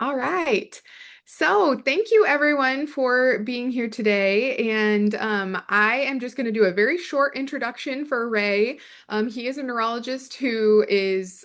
All right. So, thank you everyone for being here today. And I am just going to do a very short introduction for Ray. He is a neurologist who is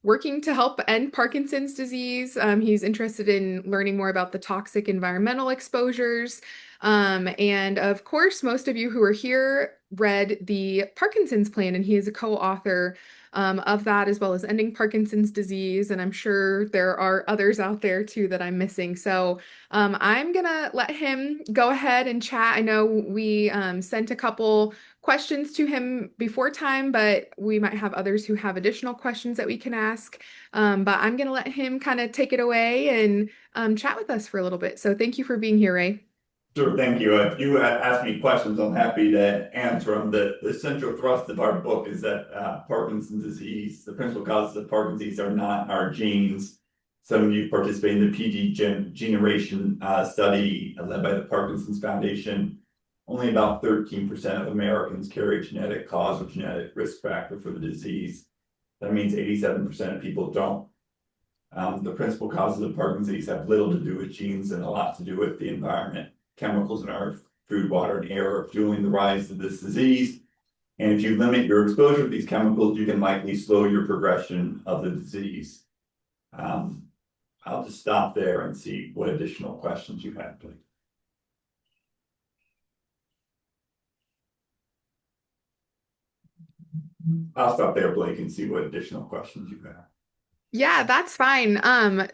working to help end Parkinson's disease. He's interested in learning more about the toxic environmental exposures. And of course, most of you who are here read the Parkinson's plan, and he is a co-author of that, as well as ending Parkinson's disease. And I'm sure there are others out there too that I'm missing. So I'm gonna let him go ahead and chat. I know we sent a couple questions to him before time, but we might have others who have additional questions that we can ask. But I'm gonna let him kind of take it away and chat with us for a little bit. So thank you for being here, Ray. Sure, thank you. If you ask me questions, I'm happy to answer them. The central thrust of our book is that Parkinson's disease, the principal causes of Parkinson's disease are not our genes. Some of you participate in the generation study led by the Parkinson's Foundation. Only about 13% of Americans carry a genetic cause or genetic risk factor for the disease. That means 87% of people don't. The principal causes of Parkinson's disease have little to do with genes and a lot to do with the environment. Chemicals in our food, water, and air are fueling the rise of this disease. And if you limit your exposure to these chemicals, you can likely slow your progression of the disease. I'll just stop there and see what additional questions you have, please. I'll stop there, Blake, and see what additional questions you have. Yeah, that's fine.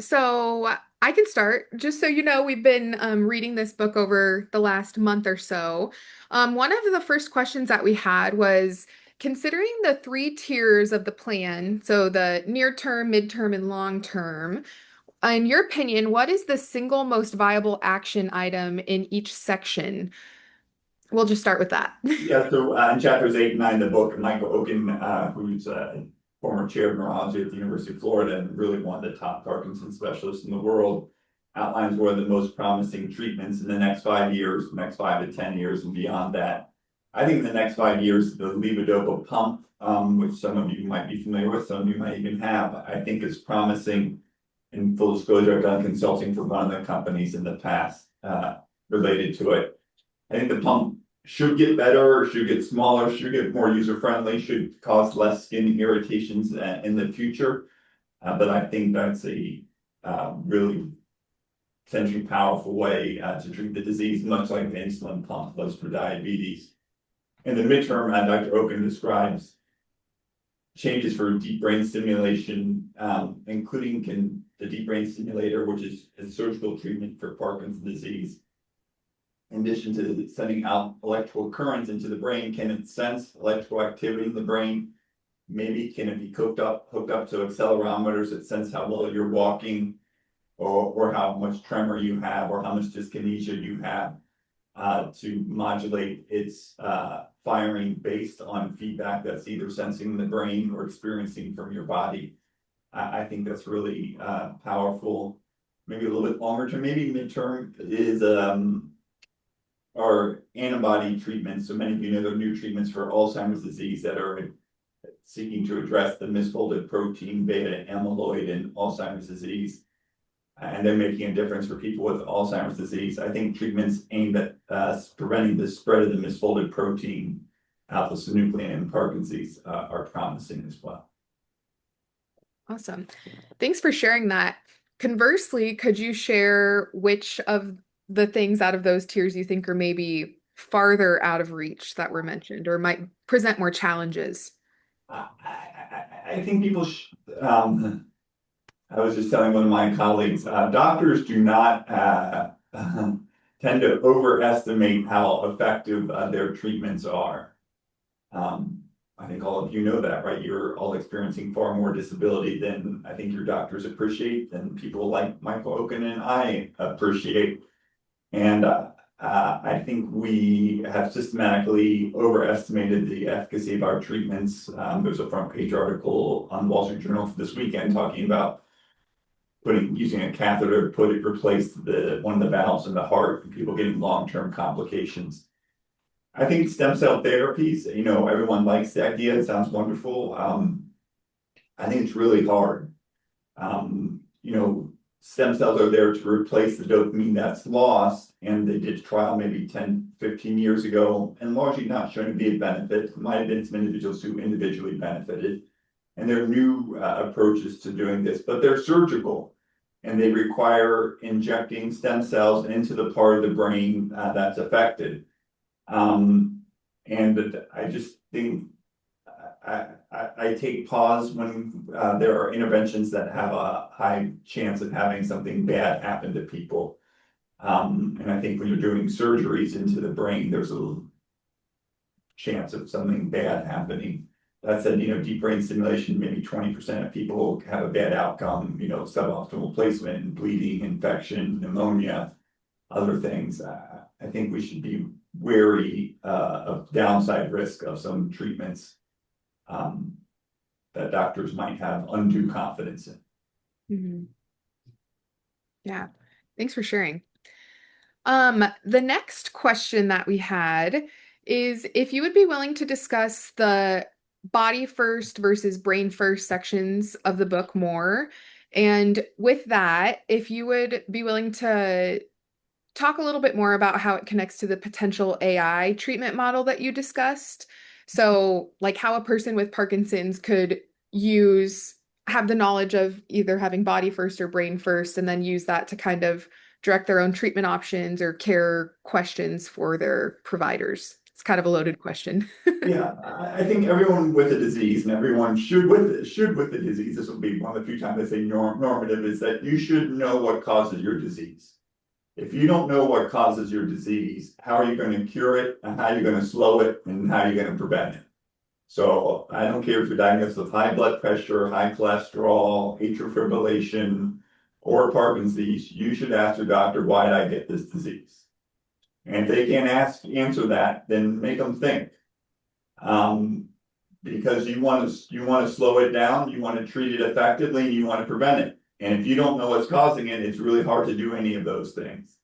So I can start. Just so you know, we've been reading this book over the last month or so. One of the first questions that we had was considering the three tiers of the plan, so the near term, midterm, and long term. In your opinion, what is the single most viable action item in each section? We'll just start with that. Yeah, so in chapters 8 and 9 of the book, Michael Oken, who's a former chair of neurology at the University of Florida and really one of the top Parkinson specialists in the world, outlines one of the most promising treatments in the next 5 years, next 5 to 10 years, and beyond that. I think in the next 5 years, the levodopa pump, which some of you might be familiar with, some of you might even have, I think is promising. In full disclosure, I've done consulting for one of the companies in the past related to it. I think the pump should get better, should get smaller, should get more user-friendly, should cause less skin irritations in the future. But I think that's a really potentially powerful way to treat the disease, much like the insulin pump was for diabetes. In the midterm, Dr. Oken describes changes for deep brain stimulation, including the deep brain stimulator, which is a surgical treatment for Parkinson's disease. In addition to sending out electrical currents into the brain, can it sense electrical activity in the brain? Maybe can it be hooked up to accelerometers that sense how well you're walking, or how much tremor you have, or how much dyskinesia you have, to modulate its firing based on feedback that's either sensing in the brain or experiencing from your body. I think that's really powerful. Maybe a little bit longer term, maybe midterm is are antibody treatments. So many of you know there are new treatments for Alzheimer's disease that are seeking to address the misfolded protein beta amyloid in Alzheimer's disease. And they're making a difference for people with Alzheimer's disease. I think treatments aimed at preventing the spread of the misfolded protein, alpha-synuclein in Parkinson's disease, are promising as well. Awesome. Thanks for sharing that. Conversely, could you share which of the things out of those tiers you think are maybe farther out of reach that were mentioned or might present more challenges? I think people, I was just telling one of my colleagues, doctors do not tend to overestimate how effective their treatments are. I think all of you know that, right? You're all experiencing far more disability than I think your doctors appreciate, than people like Michael Oken and I appreciate. And I think we have systematically overestimated the efficacy of our treatments. There's a front page article on the Wall Street Journal this weekend talking about using a catheter to replace one of the valves in the heart and people getting long-term complications. I think stem cell therapies, everyone likes the idea. It sounds wonderful. I think it's really hard. stem cells are there to replace the dopamine that's lost. And they did a trial maybe 10, 15 years ago, and largely not shown to be a benefit. Might have been some individuals who individually benefited. And there are new approaches to doing this, but they're surgical. And they require injecting stem cells into the part of the brain that's affected. And I just think I take pause when there are interventions that have a high chance of having something bad happen to people. And I think when you're doing surgeries into the brain, there's a little chance of something bad happening. That said, deep brain stimulation, maybe 20% of people have a bad outcome, suboptimal placement, bleeding, infection, pneumonia, other things. I think we should be wary of downside risk of some treatments that doctors might have undue confidence in. Mhm. Yeah, thanks for sharing. The next question that we had is if you would be willing to discuss the body first versus brain first sections of the book more. And with that, if you would be willing to talk a little bit more about how it connects to the potential AI treatment model that you discussed. So, like how a person with Parkinson's could use, have the knowledge of either having body first or brain first, and then use that to kind of direct their own treatment options or care questions for their providers. It's kind of a loaded question. Yeah, I think everyone with a disease and everyone should with the disease, this will be one of the few times I say normative, is that you should know what causes your disease. If you don't know what causes your disease, how are you going to cure it, and how are you going to slow it, and how are you going to prevent it? So I don't care if you're diagnosed with high blood pressure, high cholesterol, atrial fibrillation, or Parkinson's disease, you should ask your doctor, why did I get this disease? And if they can't answer that, then make them think. Because you want to slow it down, you want to treat it effectively, and you want to prevent it. And if you don't know what's causing it, it's really hard to do any of those things.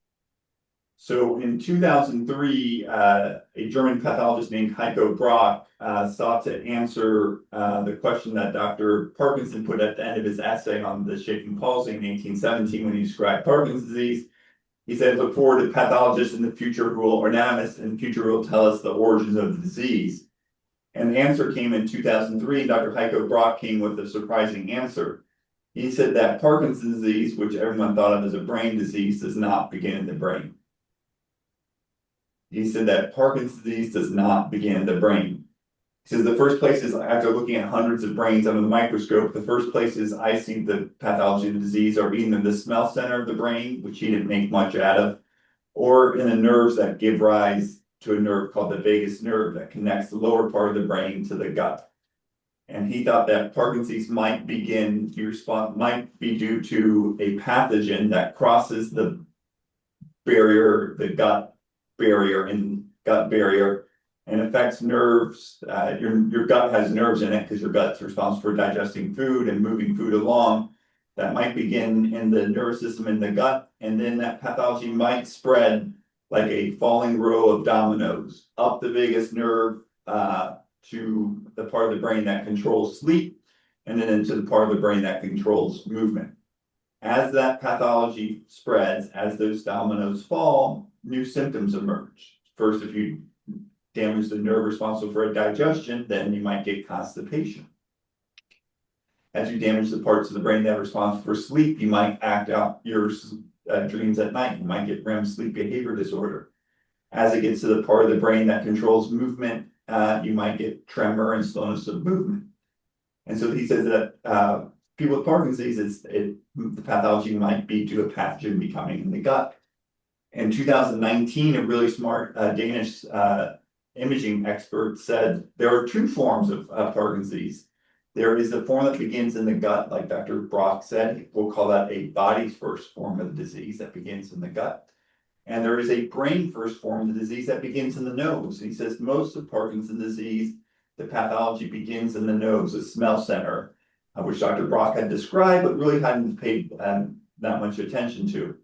So in 2003, a German pathologist named Heiko Brock sought to answer the question that Dr. Parkinson put at the end of his essay on the shaking palsy in 1817 when he described Parkinson's disease. He said, look forward to pathologists in the future who will, or anatomists in the future who will tell us the origins of the disease. And the answer came in 2003, and Dr. Heiko Brock came with a surprising answer. He said that Parkinson's disease, which everyone thought of as a brain disease, does not begin in the brain. He said that Parkinson's disease does not begin in the brain. He says the first places, after looking at hundreds of brains under the microscope, the first places I see the pathology of the disease are either in the smell center of the brain, which he didn't make much out of, or in the nerves that give rise to a nerve called the vagus nerve that connects the lower part of the brain to the gut. And he thought that Parkinson's might be due to a pathogen that crosses the barrier, the gut barrier and affects nerves. Your gut has nerves in it because your gut's responsible for digesting food and moving food along. That might begin in the nervous system in the gut, and then that pathology might spread like a falling row of dominoes up the vagus nerve to the part of the brain that controls sleep, and then into the part of the brain that controls movement. As that pathology spreads, as those dominoes fall, new symptoms emerge. First, if you damage the nerve responsible for digestion, then you might get constipation. As you damage the parts of the brain that are responsible for sleep, you might act out your dreams at night. You might get REM sleep behavior disorder. As it gets to the part of the brain that controls movement, you might get tremor and slowness of movement. And so he says that people with Parkinson's disease, the pathology might be due to a pathogen becoming in the gut. In 2019, a really smart Danish imaging expert said there are two forms of Parkinson's disease. There is a form that begins in the gut, like Dr. Brock said. We'll call that a body first form of the disease that begins in the gut. And there is a brain first form of the disease that begins in the nose. He says most of Parkinson's disease, the pathology begins in the nose, the smell center, which Dr. Brock had described, but really hadn't paid that much attention to.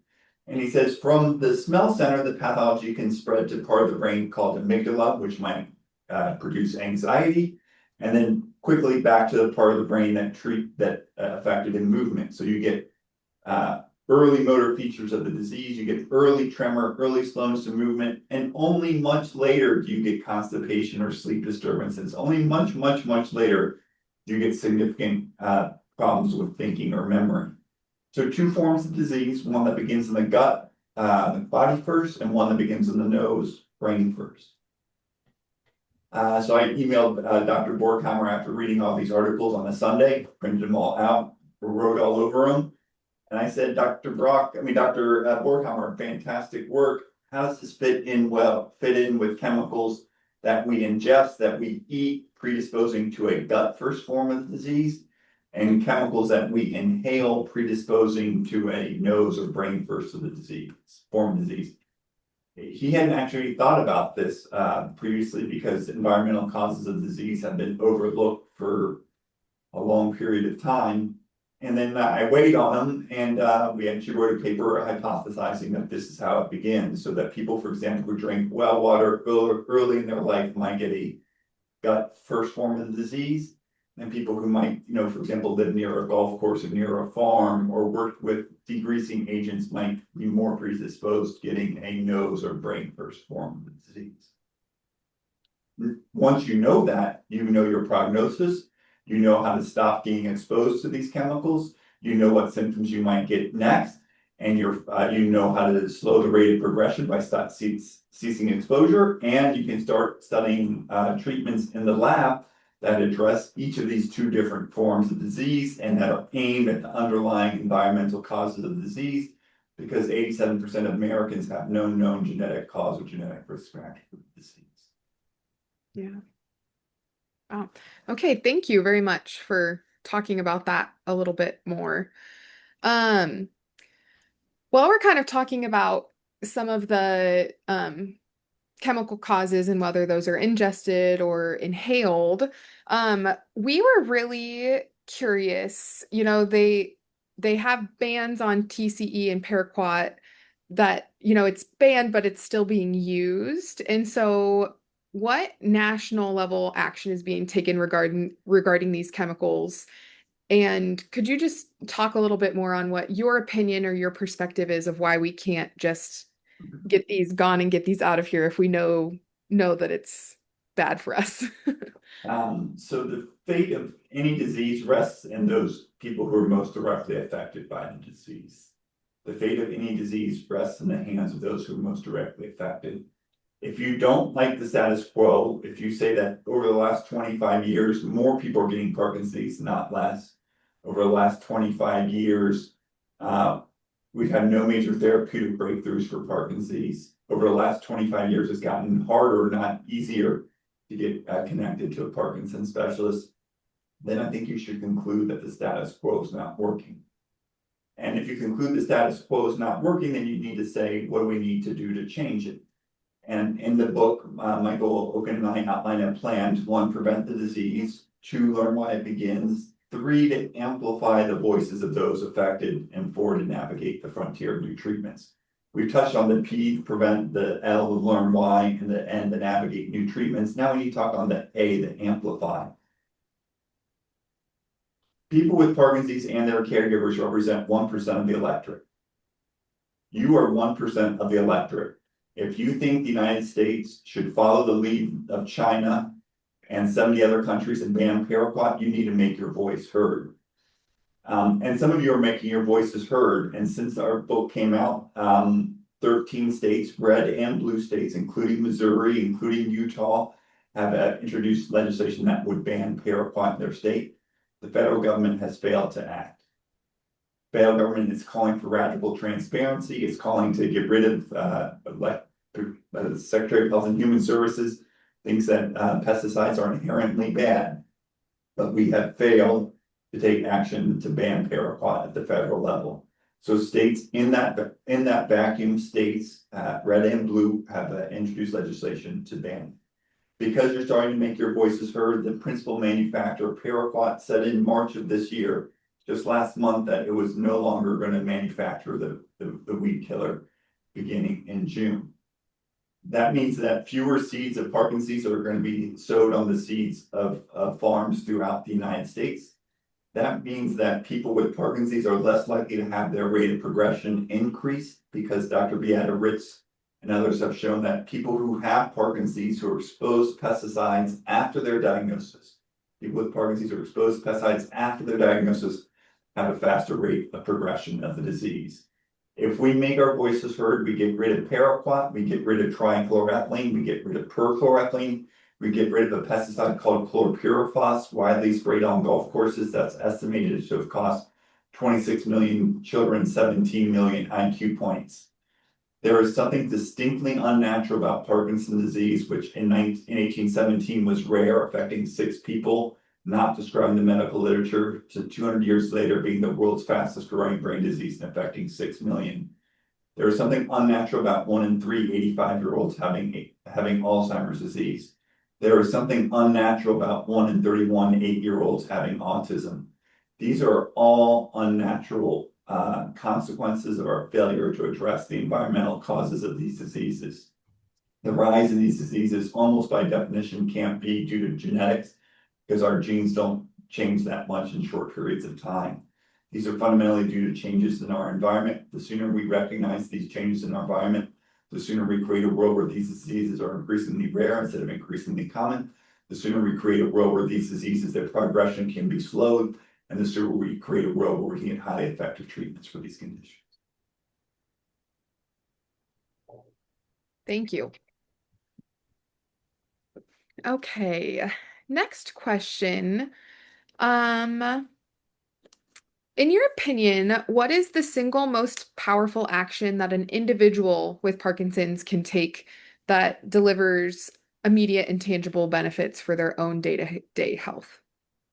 And he says from the smell center, the pathology can spread to part of the brain called amygdala, which might produce anxiety, and then quickly back to the part of the brain that affected in movement. So you get early motor features of the disease. You get early tremor, early slowness of movement, and only much later do you get constipation or sleep disturbances. Only much later do you get significant problems with thinking or memory. So two forms of disease, one that begins in the gut, the body first, and one that begins in the nose, brain first. So I emailed Dr. Borkheimer after reading all these articles on a Sunday, printed them all out, wrote all over them. And I said, Dr. Borkheimer, fantastic work. How does this fit in with chemicals that we ingest, that we eat, predisposing to a gut first form of the disease, and chemicals that we inhale, predisposing to a nose or brain first of the form of disease? He hadn't actually thought about this previously because environmental causes of disease have been overlooked for a long period of time. And then I weighed on him, and we actually wrote a paper hypothesizing that this is how it begins, so that people, for example, who drink well water early in their life might get a gut first form of the disease, and people who might, for example, live near a golf course or near a farm or work with degreasing agents might be more predisposed to getting a nose or brain first form of the disease. Once you know that, you know your prognosis, you know how to stop being exposed to these chemicals, you know what symptoms you might get next, and you know how to slow the rate of progression by ceasing exposure, and you can start studying treatments in the lab that address each of these two different forms of disease and that are aimed at the underlying environmental causes of the disease, because 87% of Americans have no known genetic cause or genetic risk factor for the disease. Yeah. Oh, okay. Thank you very much for talking about that a little bit more. Um, well, we're kind of talking about some of the chemical causes and whether those are ingested or inhaled. We were really curious. They have bans on TCE and paraquat that, it's banned, but it's still being used. And so what national level action is being taken regarding these chemicals? And could you just talk a little bit more on what your opinion or your perspective is of why we can't just get these gone and get these out of here if we know that it's bad for us? So the fate of any disease rests in those people who are most directly affected by the disease. The fate of any disease rests in the hands of those who are most directly affected. If you don't like the status quo, if you say that over the last 25 years, more people are getting Parkinson's disease, not less. Over the last 25 years, we've had no major therapeutic breakthroughs for Parkinson's disease. Over the last 25 years, it's gotten harder, not easier, to get connected to a Parkinson's specialist. Then I think you should conclude that the status quo is not working. And if you conclude the status quo is not working, then you need to say, what do we need to do to change it? And in the book, Michael Oken and I outline a plan to, 1, prevent the disease, 2, learn why it begins, 3, to amplify the voices of those affected, and 4, to navigate the frontier of new treatments. We've touched on the P, prevent, the L, learn why, and the N, to navigate new treatments. Now we need to talk on the A, the amplify. People with Parkinson's and their caregivers represent 1% of the electorate. You are 1% of the electorate. If you think the United States should follow the lead of China and 70 other countries and ban paraquat, you need to make your voice heard. And some of you are making your voices heard. And since our book came out, 13 states, red and blue states, including Missouri, including Utah, have introduced legislation that would ban paraquat in their state. The federal government has failed to act. Federal government is calling for radical transparency. It's calling to get rid of, the Secretary of Health and Human Services thinks that pesticides are inherently bad, but we have failed to take action to ban paraquat at the federal level. So states in that vacuum, states red and blue have introduced legislation to ban. Because you're starting to make your voices heard, the principal manufacturer, Paraquat, said in March of this year, just last month, that it was no longer going to manufacture the weed killer beginning in June. That means that fewer seeds of Parkinson's are going to be sowed on the seeds of farms throughout the United States. That means that people with Parkinson's are less likely to have their rate of progression increase because Dr. Beata Ritz and others have shown that people who have Parkinson's who are exposed to pesticides after their diagnosis, people with Parkinson's who are exposed to pesticides after their diagnosis have a faster rate of progression of the disease. If we make our voices heard, we get rid of paraquat, we get rid of trichloroethylene, we get rid of perchloroethylene, we get rid of a pesticide called chlorpyrifos, widely sprayed on golf courses. That's estimated to have cost 26 million children 17 million IQ points. There is something distinctly unnatural about Parkinson's disease, which in 1817 was rare, affecting 6 people, not described in the medical literature, to 200 years later being the world's fastest growing brain disease and affecting 6 million. There is something unnatural about 1 in 3 85-year-olds having Alzheimer's disease. There is something unnatural about 1 in 31 8-year-olds having autism. These are all unnatural consequences of our failure to address the environmental causes of these diseases. The rise in these diseases almost by definition can't be due to genetics because our genes don't change that much in short periods of time. These are fundamentally due to changes in our environment. The sooner we recognize these changes in our environment, the sooner we create a world where these diseases are increasingly rare instead of increasingly common. The sooner we create a world where these diseases, their progression can be slowed, and the sooner we create a world where we can get highly effective treatments for these conditions. Thank you. Okay, next question. In your opinion, what is the single most powerful action that an individual with Parkinson's can take that delivers immediate and tangible benefits for their own day-to-day health?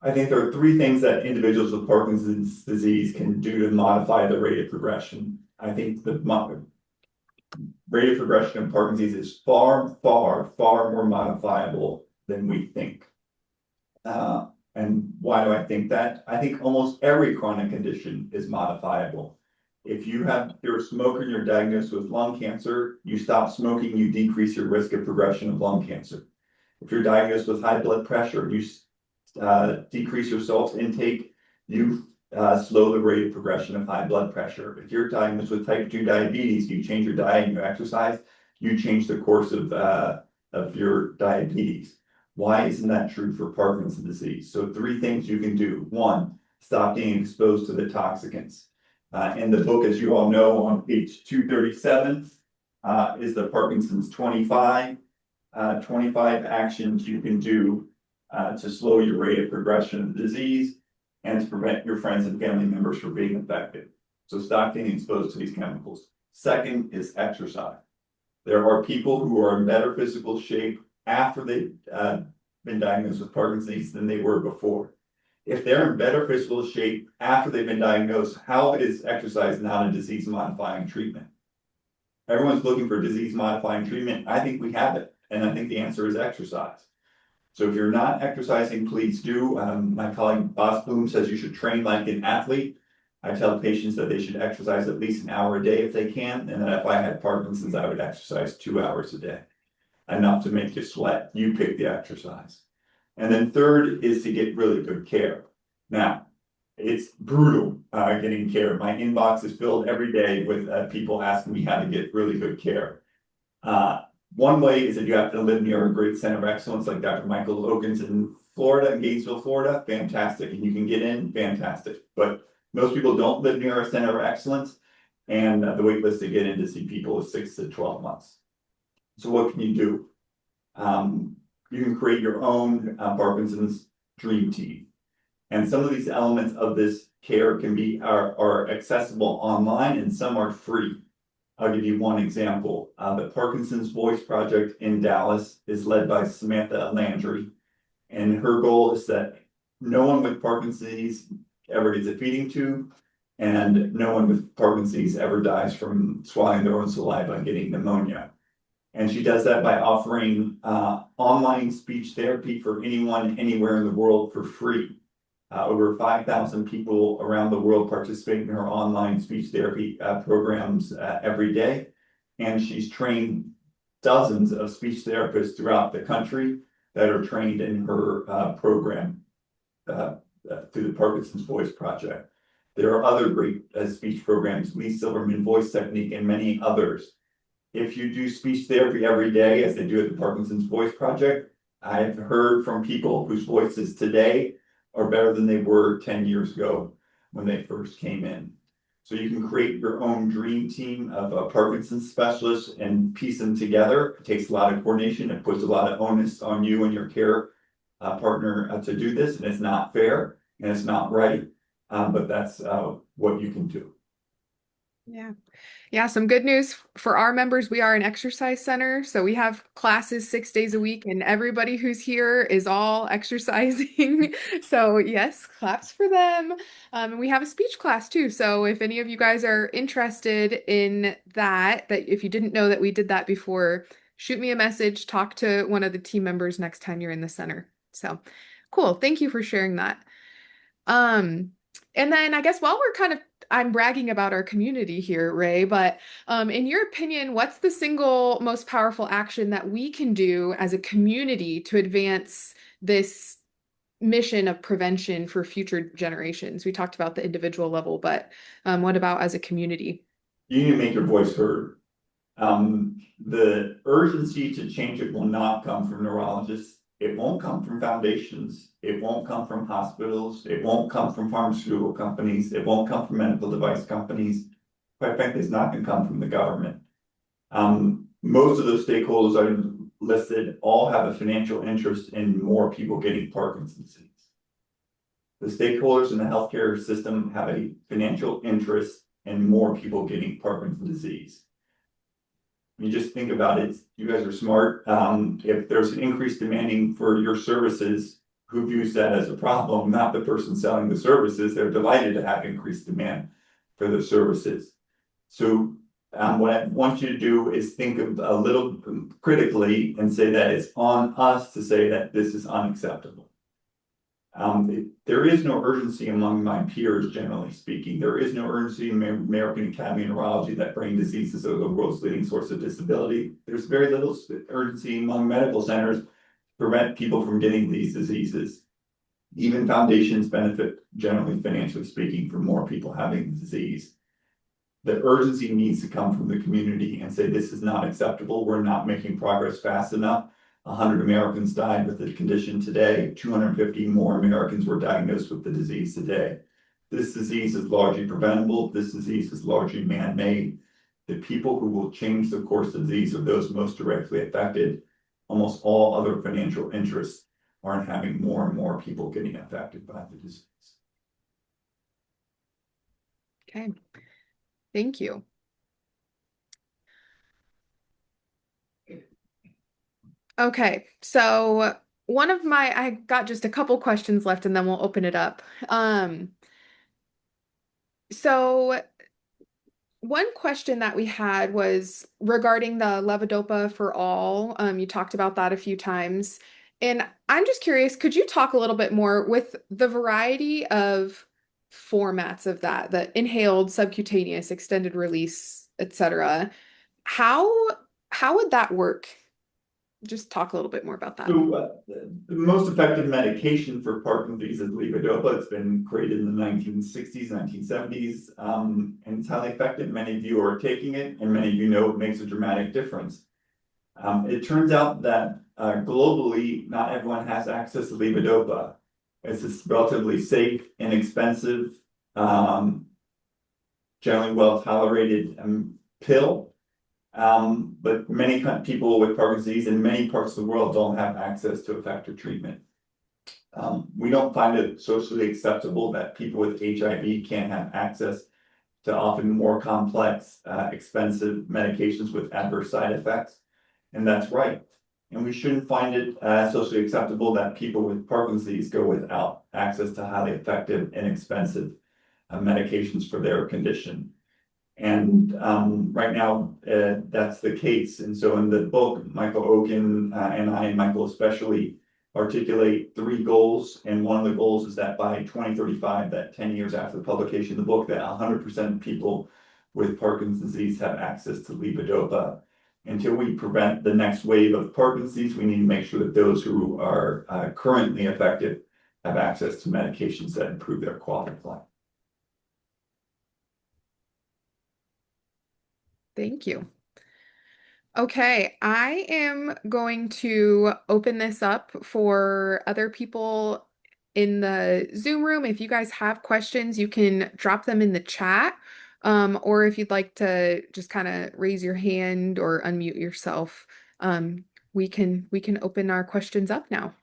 I think there are 3 things that individuals with Parkinson's disease can do to modify the rate of progression. I think the rate of progression of Parkinson's is far, far, far more modifiable than we think. And why do I think that? I think almost every chronic condition is modifiable. If you're a smoker and you're diagnosed with lung cancer, you stop smoking, you decrease your risk of progression of lung cancer. If you're diagnosed with high blood pressure, you decrease your salt intake, you slow the rate of progression of high blood pressure. If you're diagnosed with type 2 diabetes, you change your diet and you exercise, you change the course of your diabetes. Why isn't that true for Parkinson's disease? So 3 things you can do. 1, stop being exposed to the toxicants. In the book, as you all know, on page 237 is the Parkinson's 25 actions you can do to slow your rate of progression of the disease and to prevent your friends and family members from being affected. So stop being exposed to these chemicals. Second is exercise. There are people who are in better physical shape after they've been diagnosed with Parkinson's than they were before. If they're in better physical shape after they've been diagnosed, how is exercise not a disease-modifying treatment? Everyone's looking for disease-modifying treatment. I think we have it, and I think the answer is exercise. So if you're not exercising, please do. My colleague Boss Bloom says you should train like an athlete. I tell patients that they should exercise at least an hour a day if they can, and that if I had Parkinson's, I would exercise 2 hours a day. Enough to make you sweat. You pick the exercise. And then third is to get really good care. Now, it's brutal getting care. My inbox is filled every day with people asking me how to get really good care. One way is that you have to live near a great center of excellence like Dr. Michael Oakins in Florida, in Gainesville, Florida, fantastic. And you can get in, fantastic. But most people don't live near a center of excellence, and the wait list to get in to see people is 6 to 12 months. So what can you do? You can create your own Parkinson's dream team. And some of these elements of this care are accessible online and some are free. I'll give you one example. The Parkinson's Voice Project in Dallas is led by Samantha Landry. And her goal is that no one with Parkinson's ever gets a feeding tube, and no one with Parkinson's ever dies from swallowing their own saliva and getting pneumonia. And she does that by offering online speech therapy for anyone, anywhere in the world for free. Over 5,000 people around the world participate in her online speech therapy programs every day. And she's trained dozens of speech therapists throughout the country that are trained in her program. through the Parkinson's Voice Project. There are other great speech programs, Lee Silverman Voice Technique, and many others. If you do speech therapy every day, as they do at the Parkinson's Voice Project, I've heard from people whose voices today are better than they were 10 years ago when they first came in. So you can create your own dream team of Parkinson's specialists and piece them together. It takes a lot of coordination. It puts a lot of onus on you and your care partner to do this, and it's not fair and it's not right, but that's what you can do. Yeah. Yeah, some good news for our members. We are an exercise center, so we have classes 6 days a week, and everybody who's here is all exercising. So, yes, claps for them. And we have a speech class too. So, if any of you guys are interested in that if you didn't know that we did that before, shoot me a message, talk to one of the team members next time you're in the center. So, cool. Thank you for sharing that. Um, and then I guess while we're I'm bragging about our community here, Ray, but in your opinion, what's the single most powerful action that we can do as a community to advance this mission of prevention for future generations? We talked about the individual level, but what about as a community? You need to make your voice heard. The urgency to change it will not come from neurologists. It won't come from foundations. It won't come from hospitals. It won't come from pharmaceutical companies. It won't come from medical device companies. Quite frankly, it's not going to come from the government. Most of those stakeholders I listed all have a financial interest in more people getting Parkinson's disease. The stakeholders in the healthcare system have a financial interest in more people getting Parkinson's disease. You just think about it, you guys are smart. If there's an increased demanding for your services, who views that as a problem? Not the person selling the services. They're delighted to have increased demand for the services. So what I want you to do is think of a little critically and say that it's on us to say that this is unacceptable. There is no urgency among my peers, generally speaking. There is no urgency in the American Academy of Neurology that brain diseases are the world's leading source of disability. There's very little urgency among medical centers to prevent people from getting these diseases. Even foundations benefit, generally financially speaking, from more people having the disease. The urgency needs to come from the community and say this is not acceptable. We're not making progress fast enough. 100 Americans died with the condition today. 250 more Americans were diagnosed with the disease today. This disease is largely preventable. This disease is largely man-made. The people who will change the course of the disease are those most directly affected. Almost all other financial interests aren't having more and more people getting affected by the disease. Okay, thank you. Okay, so I got just a couple questions left and then we'll open it up. So one question that we had was regarding the levodopa for all. You talked about that a few times. And I'm just curious, could you talk a little bit more with the variety of formats of that, the inhaled, subcutaneous, extended release, etc. How how would that work? Just talk a little bit more about that. So the most effective medication for Parkinson's disease is levodopa. It's been created in the 1960s, 1970s, and it's highly effective. Many of you are taking it, and many of you know it makes a dramatic difference. It turns out that globally, not everyone has access to levodopa. It's a relatively safe, inexpensive, generally well-tolerated pill. But many people with Parkinson's disease in many parts of the world don't have access to effective treatment. We don't find it socially acceptable that people with HIV can't have access to often more complex, expensive medications with adverse side effects. And that's right. And we shouldn't find it socially acceptable that people with Parkinson's disease go without access to highly effective and expensive medications for their condition. And right now, that's the case. And so in the book, Michael Oken and I, and Michael especially, articulate 3 goals. And one of the goals is that by 2035, that 10 years after the publication of the book, that 100% of people with Parkinson's disease have access to levodopa. Until we prevent the next wave of Parkinson's disease, we need to make sure that those who are currently affected have access to medications that improve their quality of life. Thank you. Okay, I am going to open this up for other people in the Zoom room. If you guys have questions, you can drop them in the chat. Or if you'd like to just kind of raise your hand or unmute yourself, um, we can open our questions up now.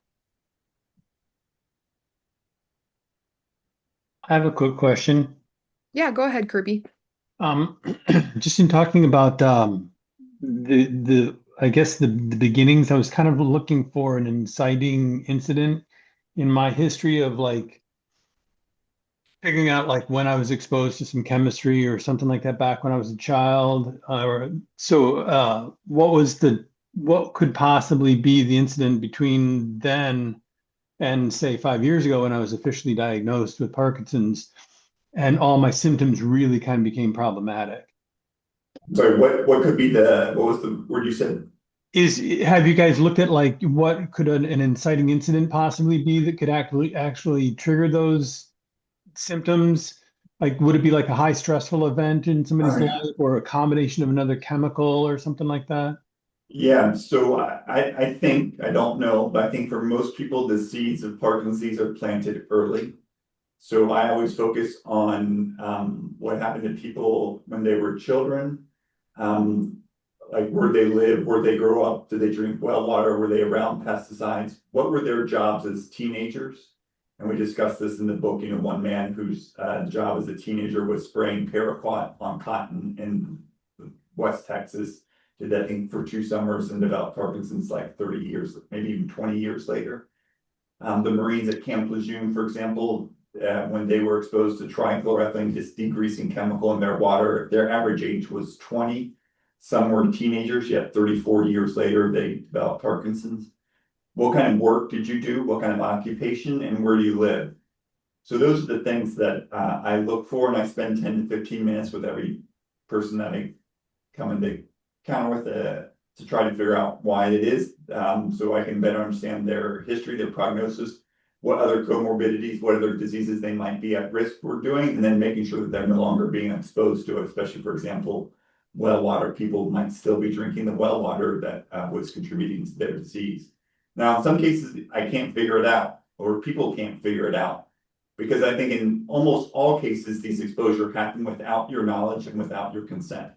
I have a quick question. Yeah, go ahead, Kirby. Um, just in talking about the I guess the beginnings, I was kind of looking for an inciting incident in my history of like figuring out like when I was exposed to some chemistry or something like that back when I was a child. What could possibly be the incident between then and say 5 years ago when I was officially diagnosed with Parkinson's and all my symptoms really kind of became problematic? Sorry, what could be what was the word you said? Have you guys looked at like what could an inciting incident possibly be that could actually trigger those symptoms? Like, would it be like a high stressful event in somebody's life or a combination of another chemical or something like that? Yeah, so I think, I don't know, but I think for most people, the seeds of Parkinson's disease are planted early. So I always focus on what happened to people when they were children. Um, like where they live, where they grow up, did they drink well water, were they around pesticides? What were their jobs as teenagers? And we discussed this in the book, one man whose job as a teenager was spraying paraquat on cotton in West Texas, did that thing for 2 summers and developed Parkinson's like 30 years, maybe even 20 years later. The Marines at Camp Lejeune, for example, when they were exposed to trichloroethylene, this degreasing chemical in their water, their average age was 20. Some were teenagers, yet 34 years later, they developed Parkinson's. What kind of work did you do? What kind of occupation? And where do you live? So those are the things that I look for, and I spend 10 to 15 minutes with every person that I come into counter with to try to figure out why it is, so I can better understand their history, their prognosis, what other comorbidities, what other diseases they might be at risk for doing, and then making sure that they're no longer being exposed to it, especially, for example, well water. People might still be drinking the well water that was contributing to their disease. Now, in some cases, I can't figure it out, or people can't figure it out, because I think in almost all cases, these exposure happen without your knowledge and without your consent.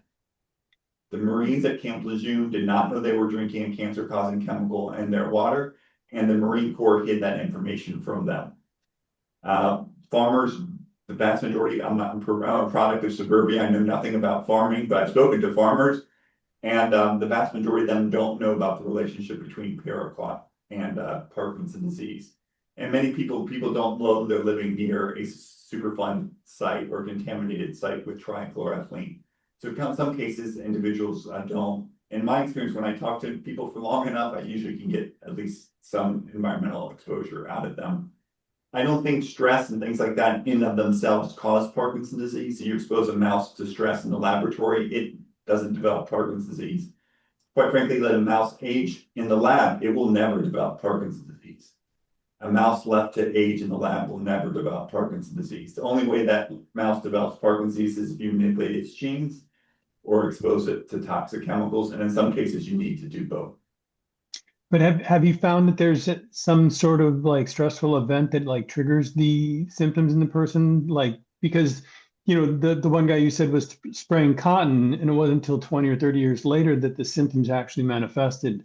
The Marines at Camp Lejeune did not know they were drinking a cancer-causing chemical in their water, and the Marine Corps hid that information from them. Farmers, the vast majority, I'm a product of suburbia, I know nothing about farming, but I've spoken to farmers, and the vast majority of them don't know about the relationship between paraquat and Parkinson's disease. And many people don't know they're living near a Superfund site or contaminated site with trichloroethylene. So in some cases, individuals don't. In my experience, when I talk to people for long enough, I usually can get at least some environmental exposure out of them. I don't think stress and things like that in of themselves cause Parkinson's disease. So you expose a mouse to stress in the laboratory, it doesn't develop Parkinson's disease. Quite frankly, let a mouse age in the lab, it will never develop Parkinson's disease. A mouse left to age in the lab will never develop Parkinson's disease. The only way that mouse develops Parkinson's disease is if you manipulate its genes or expose it to toxic chemicals. And in some cases, you need to do both. But have you found that there's some sort of like stressful event that like triggers the symptoms in the person? Like because the one guy you said was spraying cotton, and it wasn't until 20 or 30 years later that the symptoms actually manifested.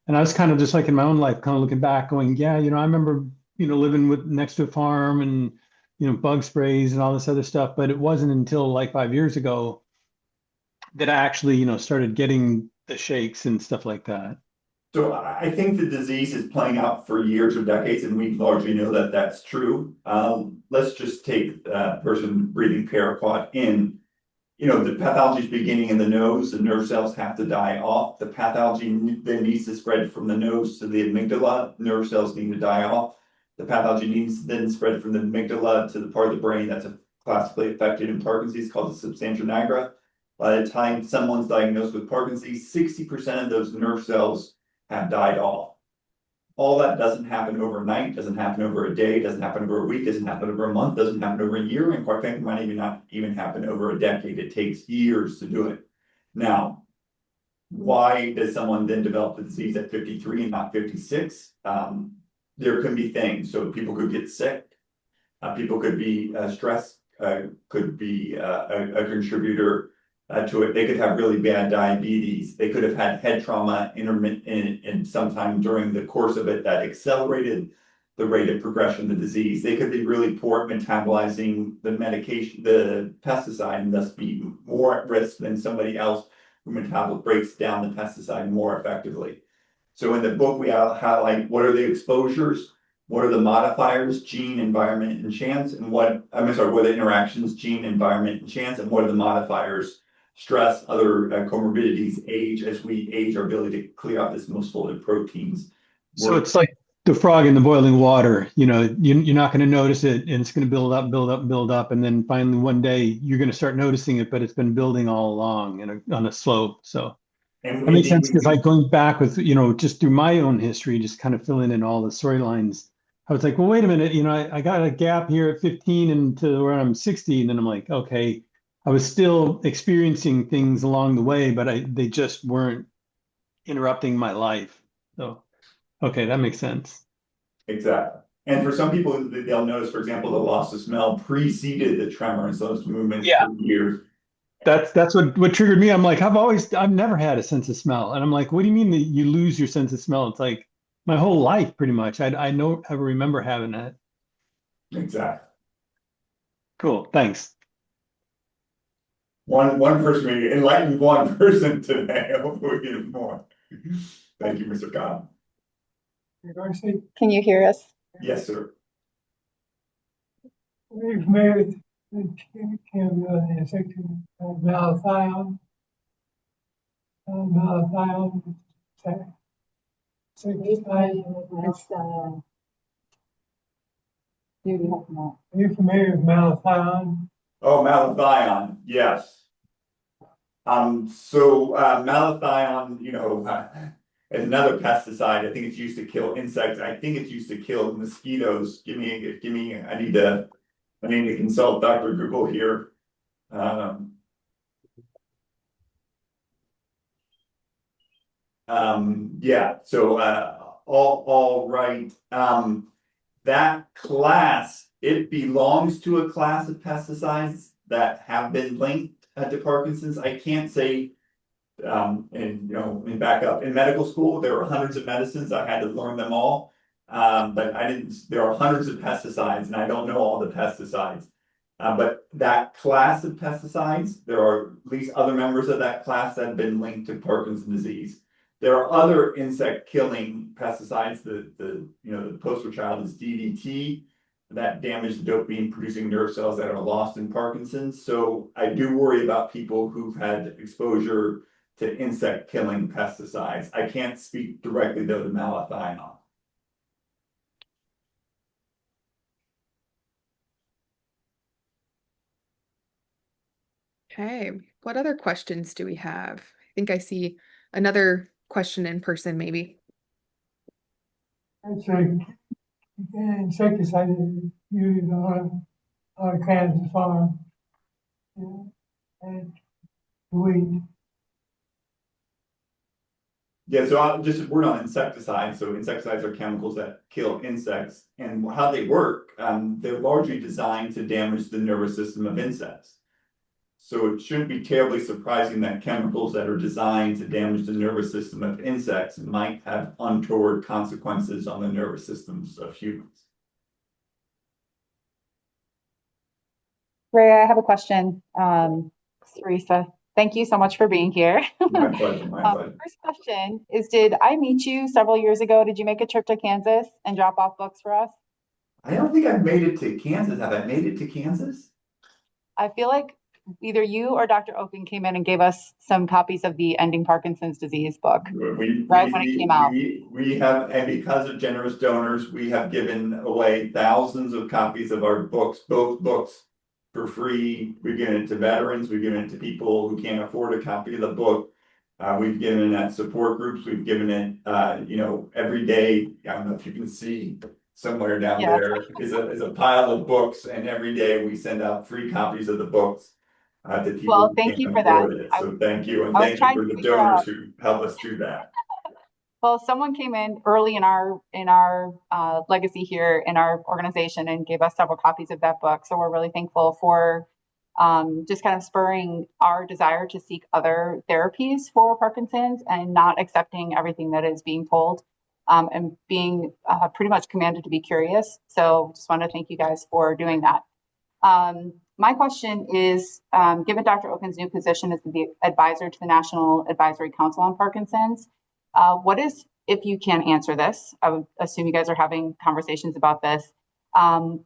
And I was kind of just like in my own life, kind of looking back, going, yeah, I remember living with next to a farm and bug sprays and all this other stuff. But it wasn't until like 5 years ago that I actually started getting the shakes and stuff like that. So I think the disease is playing out for years or decades, and we largely know that that's true. Let's just take a person breathing paraquat in. The pathology is beginning in the nose. The nerve cells have to die off. The pathology then needs to spread from the nose to the amygdala. Nerve cells need to die off. The pathology needs to then spread from the amygdala to the part of the brain that's classically affected in Parkinson's disease called the substantia nigra. By the time someone's diagnosed with Parkinson's disease, 60% of those nerve cells have died off. all that doesn't happen overnight, doesn't happen over a day, doesn't happen over a week, doesn't happen over a month, doesn't happen over a year, and quite frankly, might even not even happen over a decade. It takes years to do it. Now, why does someone then develop the disease at 53 and not 56? There can be things. So people could get sick. People could be stressed, could be a contributor to it. They could have really bad diabetes. They could have had head trauma intermittent and sometime during the course of it that accelerated the rate of progression of the disease. They could be really poor at metabolizing the medication, the pesticide, and thus be more at risk than somebody else who breaks down the pesticide more effectively. So in the book, we highlight what are the exposures, what are the modifiers, gene, environment, and chance, and what are the interactions, gene, environment, and chance, and what are the modifiers, stress, other comorbidities, age, as we age, our ability to clear out this misfolded proteins. So it's like the frog in the boiling water. You're not going to notice it, and it's going to build up, build up, build up, and then finally one day you're going to start noticing it, but it's been building all along on a slope. So And that makes sense because we like going back with, just through my own history, just kind of filling in all the storylines. I was like, well, wait a minute, I got a gap here at 15 and to where I'm 60, and then I'm like, okay, I was still experiencing things along the way, but they just weren't interrupting my life. So. Okay, that makes sense. exactly. And for some people, they'll notice, for example, the loss of smell preceded the tremor and those movements Yeah. for years. That's what triggered me. I'm like, I've never had a sense of smell. And I'm like, what do you mean that you lose your sense of smell? It's like my whole life, pretty much. I don't ever remember having that. Exactly. Cool. Thanks. One person, we enlightened one person today. Hopefully we get more. Thank you, Mr. Cobb. Can you hear us? Yes, sir. We've made the section of malathion, malathion, It's beauty help them out. are you familiar with malathion? Oh, malathion, yes. Malathion, is another pesticide. I think it's used to kill insects. I think it's used to kill mosquitoes. I need to consult Dr. Google here. Yeah, so all right. That class, it belongs to a class of pesticides that have been linked to Parkinson's. I can't say, back up in medical school, there were hundreds of medicines. I had to learn them all. But there are hundreds of pesticides and I don't know all the pesticides. But that class of pesticides, there are at least other members of that class that have been linked to Parkinson's disease. There are other insect killing pesticides. The poster child is DDT that damage the dopamine producing nerve cells that are lost in Parkinson's. So I do worry about people who've had exposure to insect killing pesticides. I can't speak directly though to malathion. Okay, what other questions do we have? I think I see another question in person, maybe. It's a insecticide used on Kansas farm. And weed. Yeah, so just a word on insecticides. So insecticides are chemicals that kill insects, and how they work, they're largely designed to damage the nervous system of insects. So it shouldn't be terribly surprising that chemicals that are designed to damage the nervous system of insects might have untoward consequences on the nervous systems of humans. Ray, I have a question. Teresa, thank you so much for being here. My pleasure, my pleasure. First question is, did I meet you several years ago? Did you make a trip to Kansas and drop off books for us? I don't think I've made it to Kansas. Have I made it to Kansas? I feel like either you or Dr. Oken came in and gave us some copies of the Ending Parkinson's Disease book right when it came out. We have, and because of generous donors, we have given away thousands of copies of our books, both books, for free. We've given it to veterans, we've given it to people who can't afford a copy of the book. We've given it support groups. We've given it, every day. I don't know if you can see somewhere down Yes. there is a pile of books, and every day we send out free copies of the books to people Well, who thank can't you for that. afford it. So thank you, and I was thank you trying for to the figure donors out. who help us do that. Well, someone came in early in our legacy here in our organization and gave us several copies of that book. So we're really thankful for just kind of spurring our desire to seek other therapies for Parkinson's and not accepting everything that is being told, and being pretty much commanded to be curious. So just want to thank you guys for doing that. My question is, given Dr. Oken's new position as the advisor to the National Advisory Council on Parkinson's, what is, if you can answer this, I would assume you guys are having conversations about this.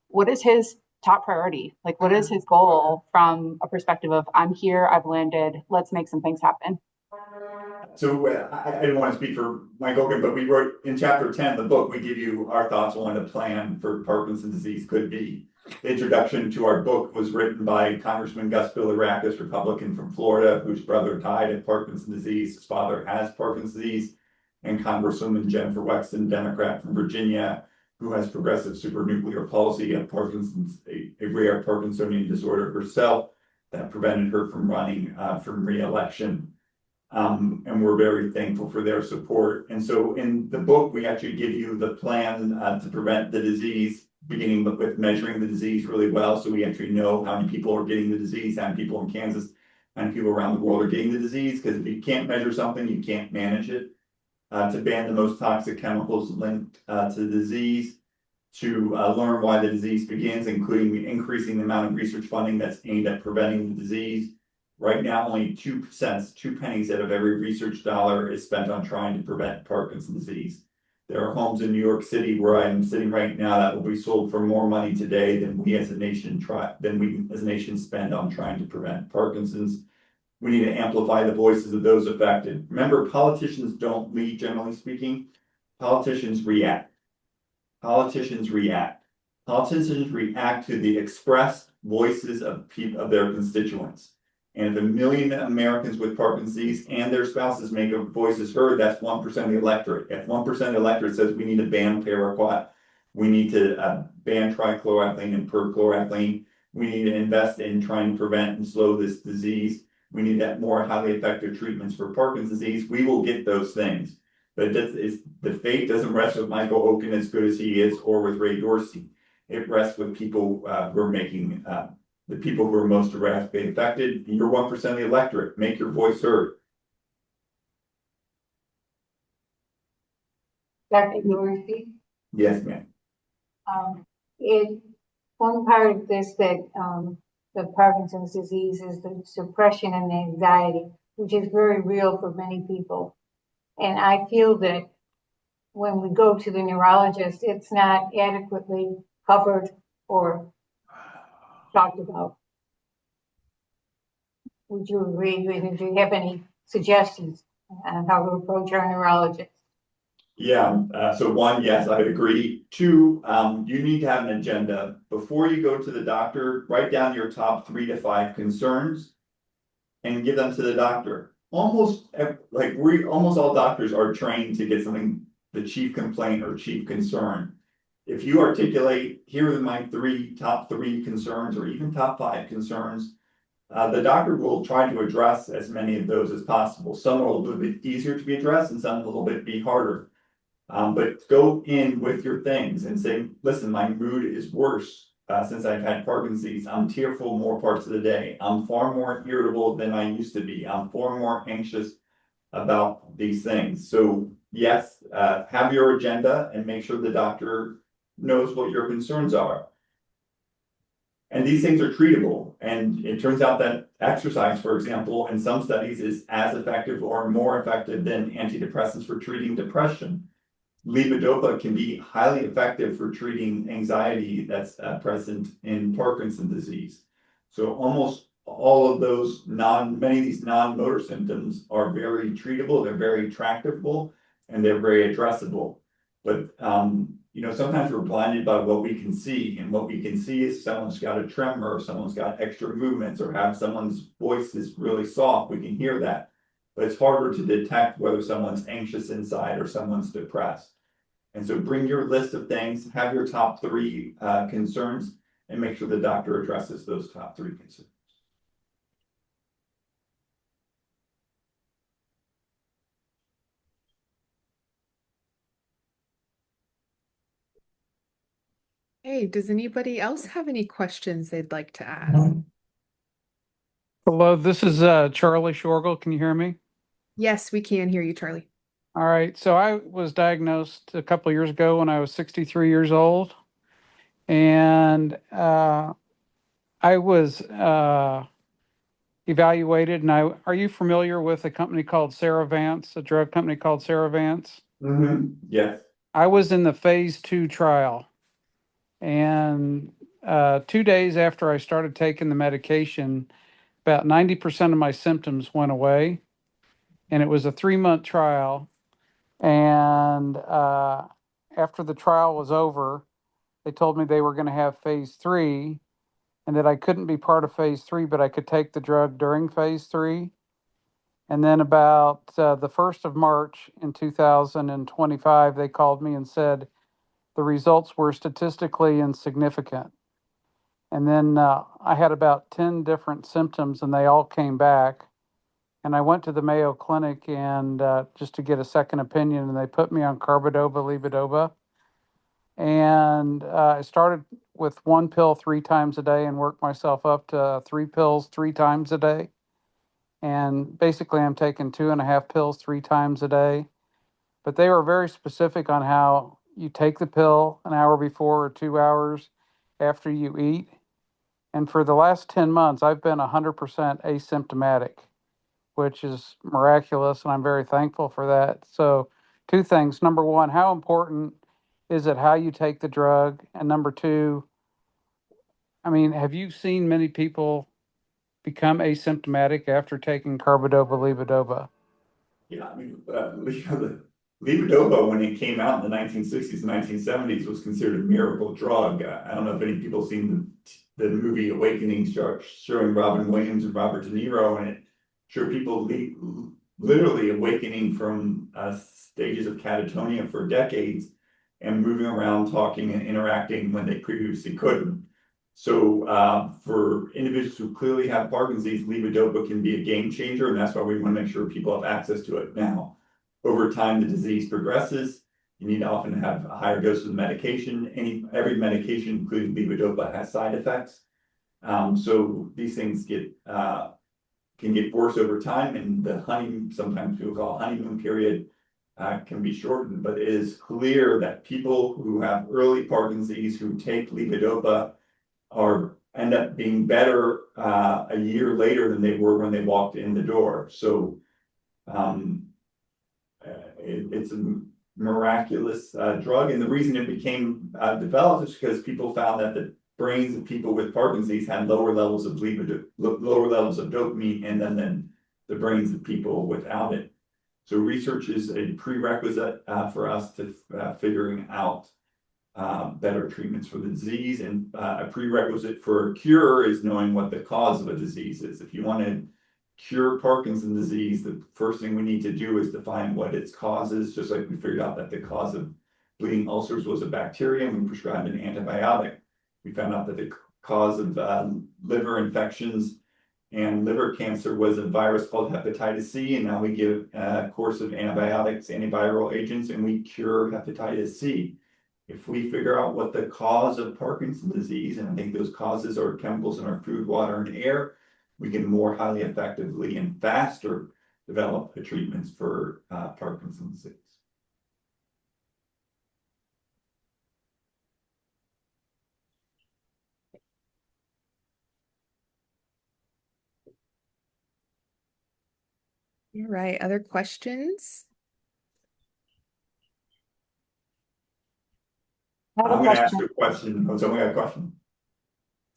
What is his top priority? Like, what is his goal from a perspective of, I'm here, I've landed, let's make some things happen? So I didn't want to speak for Mike Oken, but we wrote in chapter 10 of the book, we give you our thoughts on what a plan for Parkinson's disease could be. The introduction to our book was written by Congressman Gus Bilirakis, Republican from Florida, whose brother died of Parkinson's disease. His father has Parkinson's disease, and Congresswoman Jennifer Wexton, Democrat from Virginia, who has progressive supranuclear palsy of Parkinson's, a rare Parkinsonian disorder herself that prevented her from running from re-election. And we're very thankful for their support. And so in the book, we actually give you the plan to prevent the disease, beginning with measuring the disease really well. So we actually know how many people are getting the disease, how many people in Kansas, how many people around the world are getting the disease. Because if you can't measure something, you can't manage it. To ban the most toxic chemicals linked to the disease, to learn why the disease begins, including increasing the amount of research funding that's aimed at preventing the disease. Right now, only 2 cents, 2 pennies out of every research dollar is spent on trying to prevent Parkinson's disease. There are homes in New York City where I'm sitting right now that will be sold for more money today than we as a nation spend on trying to prevent Parkinson's. We need to amplify the voices of those affected. Remember, politicians don't lead, generally speaking. Politicians react. Politicians react. Politicians react to the expressed voices of their constituents. And if 1 million Americans with Parkinson's disease and their spouses make their voices heard, that's 1% of the electorate. If 1% of the electorate says we need to ban paraquat, we need to ban trichloroethylene and perchloroethylene, we need to invest in trying to prevent and slow this disease, we need to have more highly effective treatments for Parkinson's disease, we will get those things. But the fate doesn't rest with Michael Oken as good as he is, or with Ray Dorsey. It rests with people who are making the people who are most directly affected. You're 1% of the electorate. Make your voice heard. Dr. Dorsey, Yes, ma'am. it one part of this that the Parkinson's disease is the suppression and the anxiety, which is very real for many people. And I feel that when we go to the neurologist, it's not adequately covered or talked about. Would you agree with it? Do you have any suggestions on how to approach our neurologist? Yeah, so one, yes, I agree. Two, you need to have an agenda. Before you go to the doctor, write down your top 3 to 5 concerns and give them to the doctor. Almost all doctors are trained to get something, the chief complaint or chief concern. If you articulate, here are my top 3 concerns, or even top 5 concerns, the doctor will try to address as many of those as possible. Some are a little bit easier to be addressed and some a little bit be harder. But go in with your things and say, listen, my mood is worse since I've had Parkinson's. I'm tearful more parts of the day. I'm far more irritable than I used to be. I'm far more anxious about these things. So yes, have your agenda and make sure the doctor knows what your concerns are. And these things are treatable. And it turns out that exercise, for example, in some studies is as effective or more effective than antidepressants for treating depression. Levodopa can be highly effective for treating anxiety that's present in Parkinson's disease. So almost all of those many of these non-motor symptoms are very treatable, they're very tractable, and they're very addressable. But sometimes we're blinded by what we can see, and what we can see is someone's got a tremor, or someone's got extra movements, or have someone's voice is really soft. We can hear that. but it's harder to detect whether someone's anxious inside or someone's depressed. And so bring your list of things, have your top three concerns, and make sure the doctor addresses those top three concerns. Hey, does anybody else have any questions they'd like to ask? Hello, this is Charlie Shorgle. Can you hear me? Yes, we can hear you, Charlie. All right. So I was diagnosed a couple of years ago when I was 63 years old, and I was evaluated. And are you familiar with a company called Ceravance, a drug company called Ceravance? Yes. I was in the phase 2 trial, and 2 days after I started taking the medication, about 90% of my symptoms went away, and it was a 3-month trial. And after the trial was over, they told me they were going to have phase 3 and that I couldn't be part of phase 3, but I could take the drug during phase 3. And then about the 1st of March in 2025, they called me and said the results were statistically insignificant. And then I had about 10 different symptoms and they all came back. And I went to the Mayo Clinic and just to get a second opinion, and they put me on carbidopa levodopa. And I started with 1 pill 3 times a day and worked myself up to 3 pills 3 times a day. And basically, I'm taking 2.5 pills 3 times a day. But they were very specific on how you take the pill an hour before or 2 hours after you eat. And for the last 10 months, I've been 100% asymptomatic, which is miraculous, and I'm very thankful for that. So, two things. Number one, how important is it how you take the drug? And number two, I mean, have you seen many people become asymptomatic after taking carbidopa levodopa? Yeah, I mean, the levodopa, when it came out in the 1960s and 1970s, was considered a miracle drug. I don't know if any people seen the movie Awakening, showing Robin Williams and Robert De Niro, and it showed people literally awakening from stages of catatonia for decades and moving around, talking and interacting when they previously couldn't. So for individuals who clearly have Parkinson's, levodopa can be a game changer, and that's why we want to make sure people have access to it. Now, over time, the disease progresses. You need to often have a higher dose of medication. Every medication, including levodopa, has side effects. So these things can get worse over time, and the sometimes people call honeymoon period, can be shortened. But it is clear that people who have early Parkinson's who take levodopa end up being better a year later than they were when they walked in the door. So it's a miraculous drug, and the reason it became developed is because people found that the brains of people with Parkinson's had lower levels of dopamine than the brains of people without it. So research is a prerequisite for us to figuring out better treatments for the disease, and a prerequisite for a cure is knowing what the cause of a disease is. If you want to cure Parkinson's disease, the first thing we need to do is define what its cause is, just like we figured out that the cause of bleeding ulcers was a bacteria and we prescribed an antibiotic. We found out that the cause of liver infections and liver cancer was a virus called hepatitis C, and now we give a course of antibiotics, antiviral agents, and we cure hepatitis C. If we figure out what the cause of Parkinson's disease, and I think those causes are chemicals in our food, water, and air, we can more highly effectively and faster develop the treatments for Parkinson's disease. All right, other questions? I have a I'm going to ask question. you a question. Oh, someone got a question?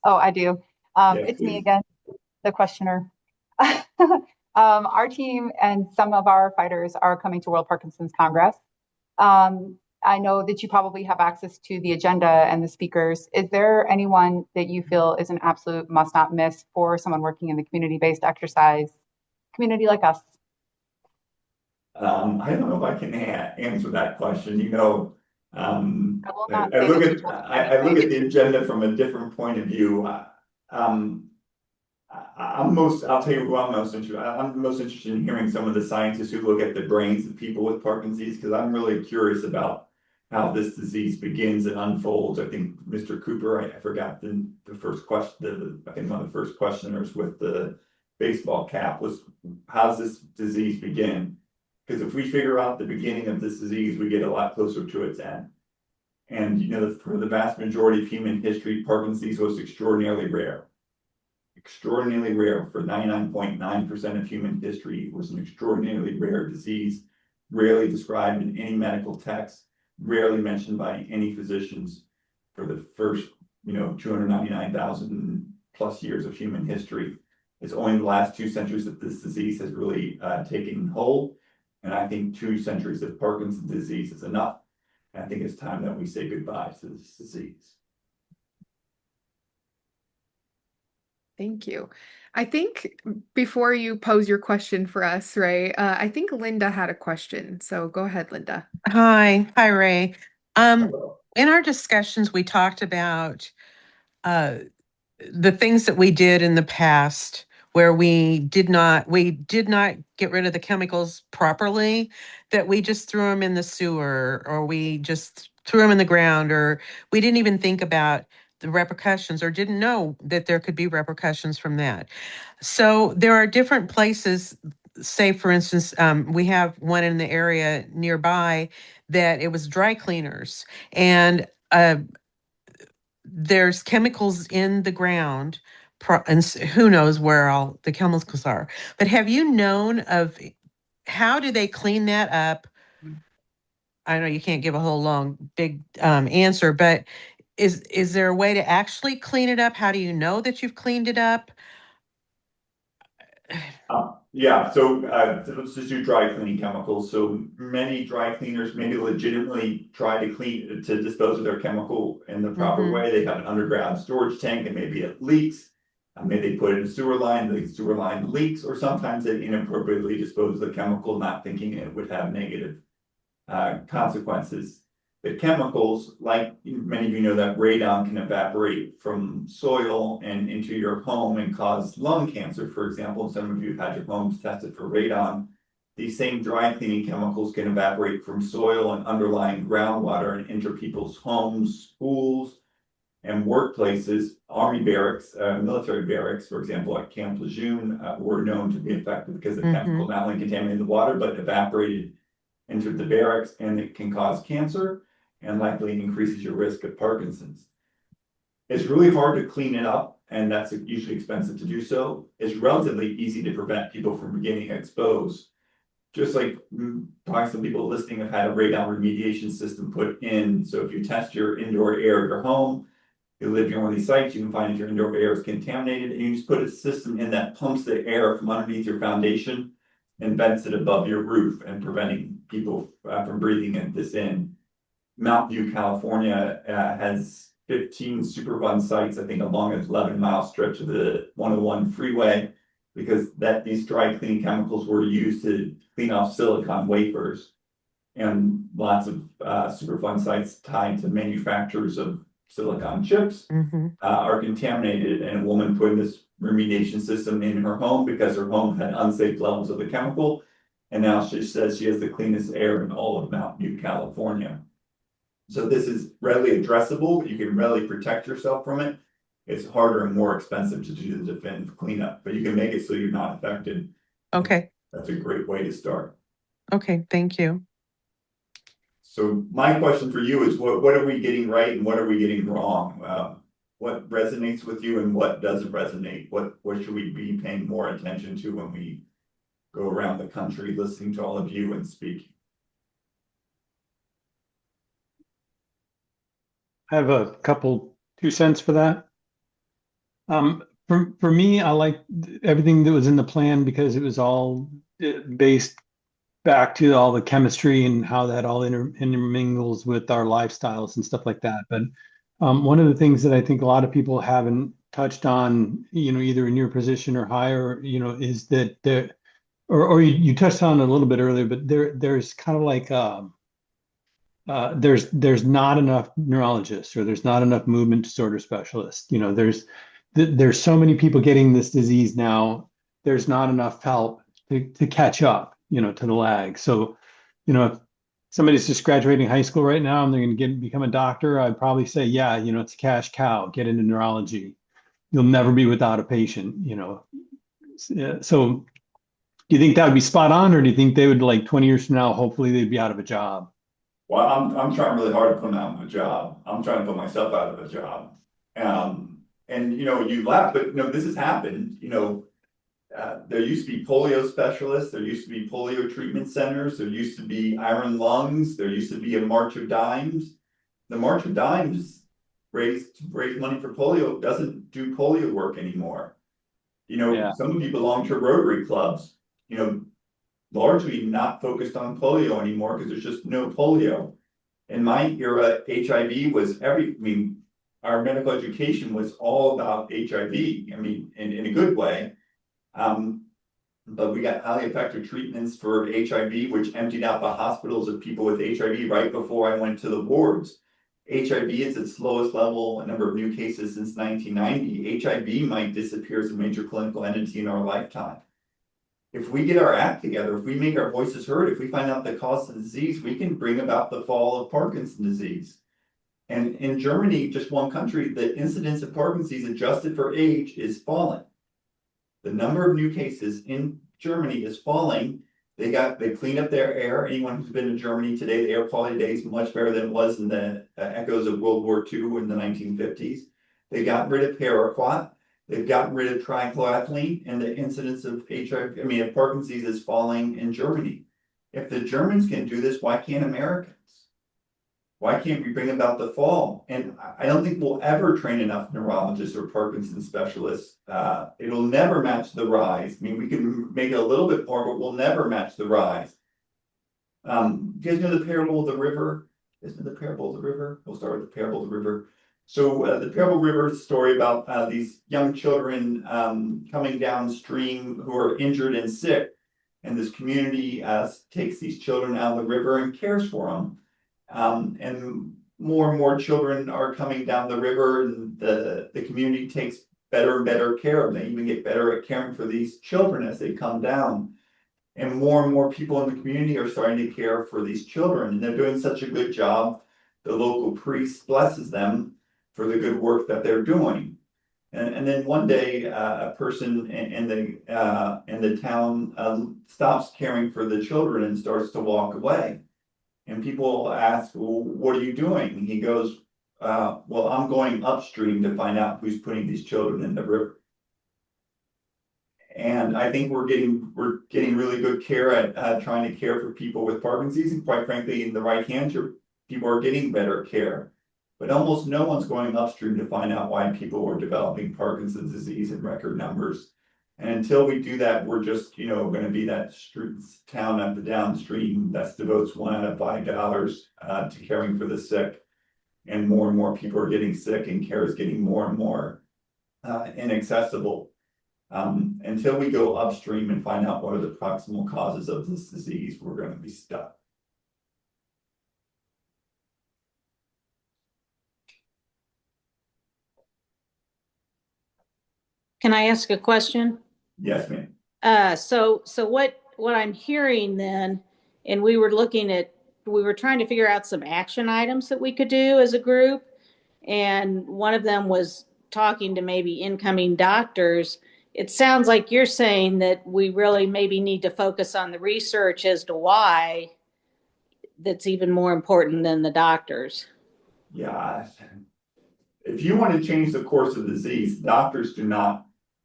Oh, I do. Yes, It's me please. again, the questioner. Our team and some of our fighters are coming to World Parkinson's Congress. I know that you probably have access to the agenda and the speakers. Is there anyone that you feel is an absolute must not miss for someone working in the community-based exercise community like us? I don't know if I can answer that question. I will not say that you told me I look anything. at the agenda from a different point of view. Um, I'll tell you who I'm most interested. I'm most interested in hearing some of the scientists who look at the brains of people with Parkinson's, because I'm really curious about how this disease begins and unfolds. I think Mr. Cooper, I forgot the first question, I think one of the first questioners with the baseball cap was, how does this disease begin? Because if we figure out the beginning of this disease, we get a lot closer to its end. And for the vast majority of human history, Parkinson's was extraordinarily rare. Extraordinarily rare for 99.9% of human history. It was an extraordinarily rare disease, rarely described in any medical text, rarely mentioned by any physicians for the first, 299,000 plus years of human history. It's only the last 2 centuries that this disease has really taken hold. And I think 2 centuries of Parkinson's disease is enough. And I think it's time that we say goodbye to this disease. Thank you. I think before you pose your question for us, Ray, I think Linda had a question. So go ahead, Linda. Hi, Ray. In our discussions, we talked about uh, the things that we did in the past where we did not get rid of the chemicals properly, that we just threw them in the sewer or we just threw them in the ground, or we didn't even think about the repercussions or didn't know that there could be repercussions from that. So there are different places. Say, for instance, we have one in the area nearby that it was dry cleaners, and there's chemicals in the ground, and who knows where all the chemicals are. But have you known of how do they clean that up? I know you can't give a whole long, big answer, but is there a way to actually clean it up? How do you know that you've cleaned it up? Yeah, so let's just do dry cleaning chemicals. So many dry cleaners maybe legitimately try to dispose of their chemical in the proper Mm-hmm. way. They have an underground storage tank and maybe it leaks. Maybe they put it in a sewer line, the sewer line leaks, or sometimes they inappropriately dispose of the chemical, not thinking it would have negative consequences. The chemicals, like many of you know, that radon can evaporate from soil and into your home and cause lung cancer, for example. Some of you have had your homes tested for radon. These same dry cleaning chemicals can evaporate from soil and underlying groundwater and enter people's homes, schools, and workplaces. Army barracks, military barracks, for example, at Camp Lejeune, were known to be affected because the Mm-hmm. chemical not only contaminated the water, but evaporated entered the barracks, and it can cause cancer and likely increases your risk of Parkinson's. It's really hard to clean it up, and that's usually expensive to do so. It's relatively easy to prevent people from getting exposed. Just like probably some people listening have had a radon remediation system put in. So if you test your indoor air of your home, you live near one of these sites, you can find if your indoor air is contaminated, and you just put a system in that pumps the air from underneath your foundation and vents it above your roof and preventing people from breathing this in. Mount View, California has 15 Superfund sites, I think, along an 11-mile stretch of the 101 freeway, because these dry cleaning chemicals were used to clean off silicon wafers. And lots of Superfund sites tied to manufacturers of silicon chips Mm-hmm. are contaminated, and a woman put this remediation system in her home because her home had unsafe levels of the chemical. And now she says she has the cleanest air in all of Mountain View, California. So this is readily addressable. You can readily protect yourself from it. It's harder and more expensive to do the definitive cleanup, but you can make it so you're not affected. Okay. That's a great way to start. Okay. Thank you. So my question for you is, what are we getting right and what are we getting wrong? What resonates with you and what doesn't resonate? What should we be paying more attention to when we go around the country listening to all of you and speaking? I have a couple 2 cents for that. For me, I like everything that was in the plan because it was all based back to all the chemistry and how that all intermingles with our lifestyles and stuff like that. But one of the things that I think a lot of people haven't touched on, either in your position or higher, is that or you touched on it a little bit earlier, but there's kind of like there's not enough neurologists or there's not enough movement disorder specialists. You know, there's so many people getting this disease now. There's not enough help to catch up, you know, to the lag. So, you know, if somebody's just graduating high school right now and they're going to become a doctor, I'd probably say, yeah, you know, it's a cash cow. Get into neurology. You'll never be without a patient, you know. So, do you think that would be spot on, or do you think they would, like, 20 years from now, hopefully they'd be out of a job? Well, I'm trying really hard to put them out of a job. I'm trying to put myself out of a job. And you know, you laugh, but you know, this has happened. You know, there used to be polio specialists, there used to be polio treatment centers, there used to be iron lungs, there used to be a March of Dimes. The March of Dimes raised money for polio, doesn't do polio work anymore. You know, Yeah. some of you belong to Rotary clubs, you know, largely not focused on polio anymore because there's just no polio. In my era, HIV was I mean, our medical education was all about HIV. I mean, in a good way. But we got highly effective treatments for HIV, which emptied out the hospitals of people with HIV right before I went to the wards. HIV is its lowest level number of new cases since 1990. HIV might disappear as a major clinical entity in our lifetime. If we get our act together, if we make our voices heard, if we find out the cause of the disease, we can bring about the fall of Parkinson's disease. And in Germany, just one country, the incidence of Parkinson's adjusted for age is falling. The number of new cases in Germany is falling. They cleaned up their air. Anyone who's been to Germany today, the air quality today is much better than it was in the echoes of World War II in the 1950s. They got rid of paraquat. They've gotten rid of trichloroethylene, and the incidence of of Parkinson's is falling in Germany. If the Germans can do this, why can't Americans? Why can't we bring about the fall? And I don't think we'll ever train enough neurologists or Parkinson's specialists. It'll never match the rise. I mean, we can make it a little bit more, but we'll never match the rise. You guys know the parable of the river? Isn't it the parable of the river? We'll start with the parable of the river. So the parable of the river is a story about these young children coming downstream who are injured and sick. And this community takes these children out of the river and cares for them. And more children are coming down the river, and the community takes better and better care of them. They even get better at caring for these children as they come down. And more people in the community are starting to care for these children, and they're doing such a good job. The local priest blesses them for the good work that they're doing. And then one day, a person in the town stops caring for the children and starts to walk away. And people ask, well, what are you doing? And he goes, well, I'm going upstream to find out who's putting these children in the river. And I think we're getting really good care at trying to care for people with Parkinson's, and quite frankly, in the right hands, people are getting better care. But almost no one's going upstream to find out why people are developing Parkinson's disease in record numbers. And until we do that, we're just, going to be that town at the downstream that devotes $1 out of $5 to caring for the sick. And more people are getting sick, and care is getting more and more inaccessible. Until we go upstream and find out what are the proximal causes of this disease, we're going to be stuck. Can I ask a question? Yes, ma'am. So what I'm hearing then, and we were trying to figure out some action items that we could do as a group. And one of them was talking to maybe incoming doctors. It sounds like you're saying that we really maybe need to focus on the research as to why that's even more important than the doctors. Yeah. If you want to change the course of disease, doctors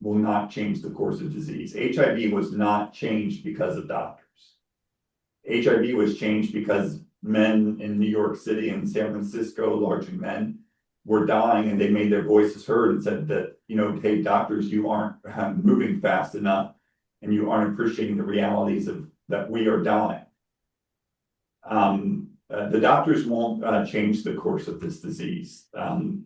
will not change the course of disease. HIV was not changed because of doctors. HIV was changed because men in New York City and San Francisco, largely men, were dying, and they made their voices heard and said that, hey, doctors, you aren't moving fast enough, and you aren't appreciating the realities of that we are dying. The doctors won't change the course of this disease.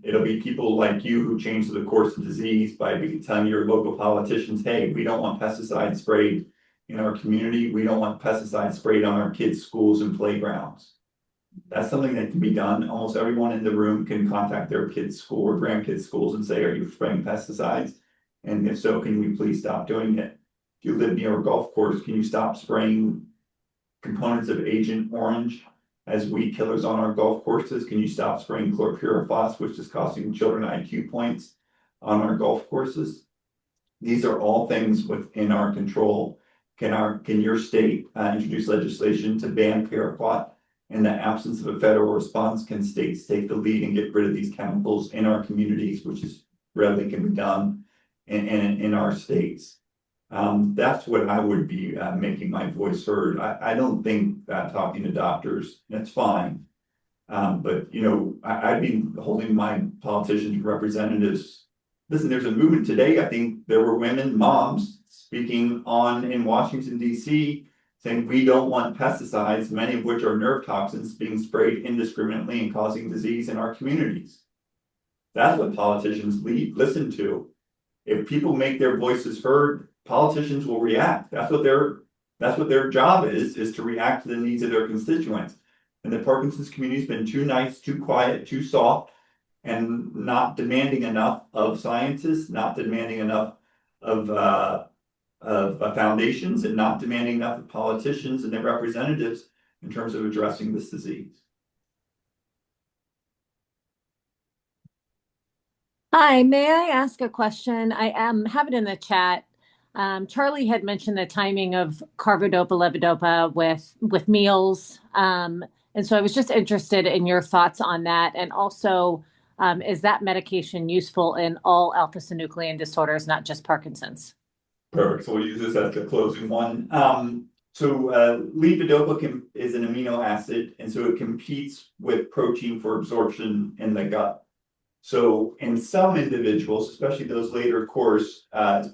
It'll be people like you who change the course of disease by telling your local politicians, hey, we don't want pesticides sprayed in our community. We don't want pesticides sprayed on our kids' schools and playgrounds. That's something that can be done. Almost everyone in the room can contact their kids' school or grandkids' schools and say, are you spraying pesticides? And if so, can we please stop doing it? If you live near a golf course, can you stop spraying components of Agent Orange as weed killers on our golf courses? Can you stop spraying chlorpyrifos, which is costing children IQ points on our golf courses? These are all things within our control. Can your state introduce legislation to ban paraquat? In the absence of a federal response, can states take the lead and get rid of these chemicals in our communities, which is readily can be done in our states? That's what I would be making my voice heard. I don't think talking to doctors, that's fine. But you know, I'd be holding my politicians and representatives. Listen, there's a movement today. I think there were women, moms speaking in Washington, D.C., saying we don't want pesticides, many of which are nerve toxins, being sprayed indiscriminately and causing disease in our communities. That's what politicians listen to. If people make their voices heard, politicians will react. That's what their job is to react to the needs of their constituents. And the Parkinson's community has been too nice, too quiet, too soft, and not demanding enough of scientists, not demanding enough of foundations, and not demanding enough of politicians and their representatives in terms of addressing this disease. Hi, may I ask a question? I have it in the chat. Charlie had mentioned the timing of carbidopa levodopa with meals, and so I was just interested in your thoughts on that. And also, is that medication useful in all alpha-synuclein disorders, not just Parkinson's? Perfect. So we'll use this as the closing one. Levodopa is an amino acid, and so it competes with protein for absorption in the gut. So in some individuals, especially those later course, it's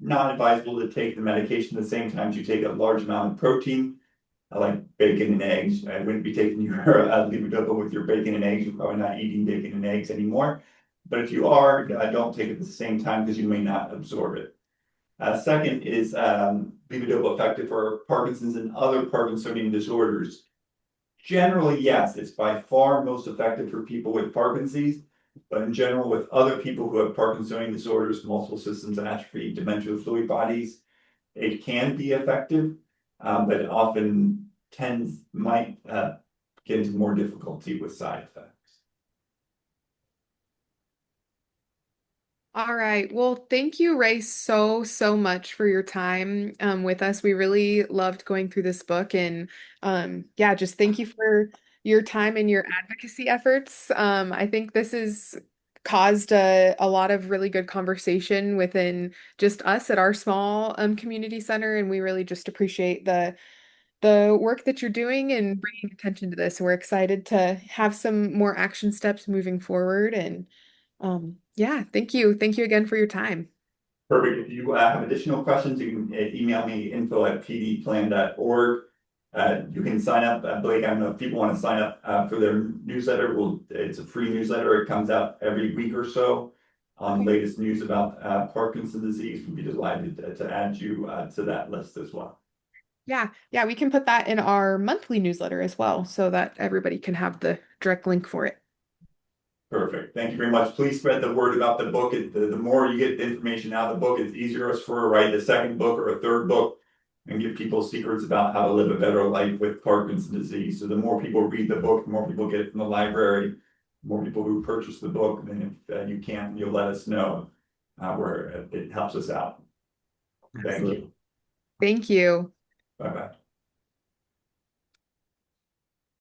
not advisable to take the medication at the same time you take a large amount of protein, like bacon and eggs. I wouldn't be taking your levodopa with your bacon and eggs. You're probably not eating bacon and eggs anymore. But if you are, don't take it at the same time because you may not absorb it. Second is levodopa effective for Parkinson's and other Parkinsonian disorders. Generally, yes, it's by far most effective for people with Parkinson's, but in general, with other people who have Parkinsonian disorders, multiple systems atrophy, dementia with Lewy bodies, it can be effective, but it often might get into more difficulty with side effects. All right. Well, thank you, Ray, so much for your time with us. We really loved going through this book, and yeah, just thank you for your time and your advocacy efforts. I think this has caused a lot of really good conversation within just us at our small community center, and we really just appreciate the work that you're doing and bringing attention to this. We're excited to have some more action steps moving forward, and yeah, thank you. Thank you again for your time. Perfect. If you have additional questions, you can email me info@pdplan.org. You can sign up. Blake, I don't know if people want to sign up for their newsletter. It's a free newsletter. It comes out every week or so on the latest news about Parkinson's disease. We'd be delighted to add you to that list as well. Yeah, we can put that in our monthly newsletter as well so that everybody can have the direct link for it. Perfect. Thank you very much. Please spread the word about the book. The more you get the information out of the book, it's easier for to write a second book or a third book and give people secrets about how to live a better life with Parkinson's disease. So the more people read the book, the more people get it from the library, the more people who purchase the book. And if you can't, you'll let us know where it helps us out. Thank you. Thank you. Bye-bye.